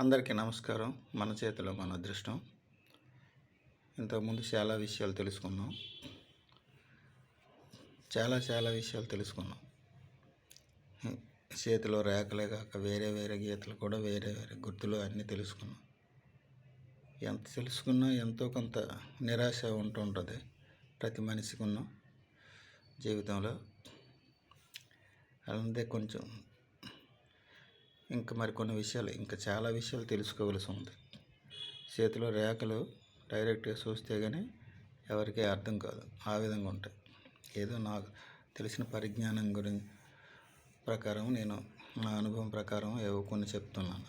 అందరికీ నమస్కారం. మన చేతిలో మన అదృష్టం. ఇంతకుముందు చాలా విషయాలు తెలుసుకున్నాం. చాలా విషయాలు తెలుసుకున్నాం. చేతిలో రేఖలే కాక వేరే గీతలు కూడా వేరే గుర్తులు అన్నీ తెలుసుకున్నాం. ఎంత తెలుసుకున్నా ఎంతో కొంత నిరాశ ఉంటుంటుంది ప్రతి మనిషికి ఉన్న జీవితంలో. అలాంటి కొంచెం ఇంకా మరికొన్ని విషయాలు చాలా విషయాలు తెలుసుకోవలసి ఉంది. చేతిలో రేఖలు డైరెక్ట్గా చూస్తే కానీ ఎవరికీ అర్థం కాదు. ఆ విధంగా ఉంటాయి. ఏదో నాకు తెలిసిన పరిజ్ఞానం ప్రకారం నేను నా అనుభవం ప్రకారం ఏవో కొన్ని చెప్తున్నాను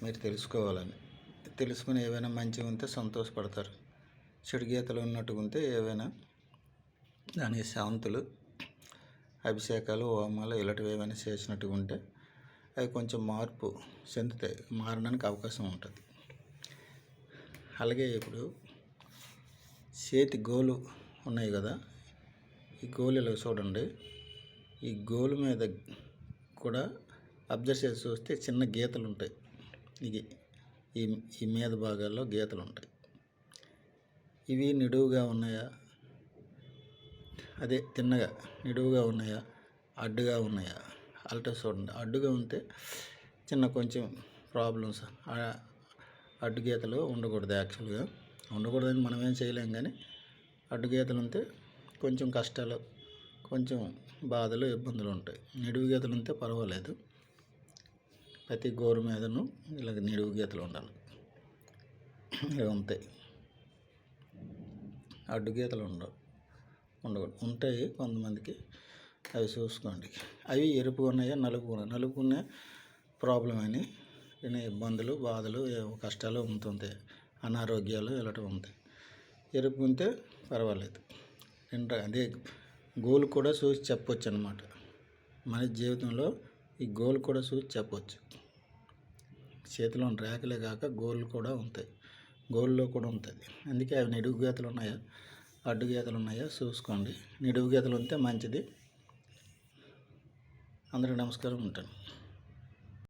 మీరు తెలుసుకోవాలని. తెలుసుకుని ఏవైనా మంచిగా ఉంటే సంతోషపడతారు. చెడు గీతలు ఉన్నట్టుగా ఉంటే ఏవైనా దానికి శాంతులు, అభిషేకాలు, హోమాలు ఇలాంటివి ఏమైనా చేసినట్టుగా ఉంటే అవి కొంచెం మార్పు చెందుతాయి, మారడానికి అవకాశం ఉంటుంది. అలాగే ఇప్పుడు చేతి గోలు ఉన్నాయి కదా, ఈ గోళీలో చూడండి, ఈ గోలు మీద కూడా అబ్జర్వ్ చేసి చూస్తే చిన్న గీతలు ఉంటాయి. ఈ మీద భాగాల్లో గీతలు ఉంటాయి. ఇవి నిడువుగా ఉన్నాయా, అదే తిన్నగా నిడువుగా ఉన్నాయా, అడ్డుగా ఉన్నాయా అల్టా చూడండి. అడ్డుగా ఉంటే కొంచెం ప్రాబ్లమ్స్. అడ్డు గీతలు ఉండకూడదు. యాక్చువల్గా ఉండకూడదని మనం ఏం చేయలేం, కానీ అడ్డు గీతలు ఉంటే కొంచెం కష్టాలు, కొంచెం బాధలు, ఇబ్బందులు ఉంటాయి. నిడువు గీతలు ఉంటే పర్వాలేదు. ప్రతి గోరు మీదను ఇలాగ నిడువు గీతలు ఉండాలి. ఇలా ఉంటాయి. అడ్డు గీతలు ఉండకూడదు. ఉంటాయి కొంతమందికి, అవి చూసుకోండి. అవి ఎరుపు ఉన్నాయా, నలుపు ఉన్నాయి ప్రాబ్లం అని ఇబ్బందులు, బాధలు, కష్టాలు ఉంటుంటాయి. అనారోగ్యాలు ఇలాంటివి ఉంటాయి. ఎరుపు ఉంటే పర్వాలేదు. అదే గోల్ కూడా చూసి చెప్పవచ్చు అన్నమాట. మన జీవితంలో ఈ గోల్ కూడా చూసి చెప్పవచ్చు. చేతిలో రేఖలే కాక గోళ్ళు కూడా ఉంటాయి. గోల్లో కూడా ఉంటుంది. అందుకే అవి నిడువు గీతలు ఉన్నాయా, అడ్డు గీతలు ఉన్నాయా చూసుకోండి. నిడువు గీతలు ఉంటే మంచిది. అందరికీ నమస్కారం. ఉంటాను.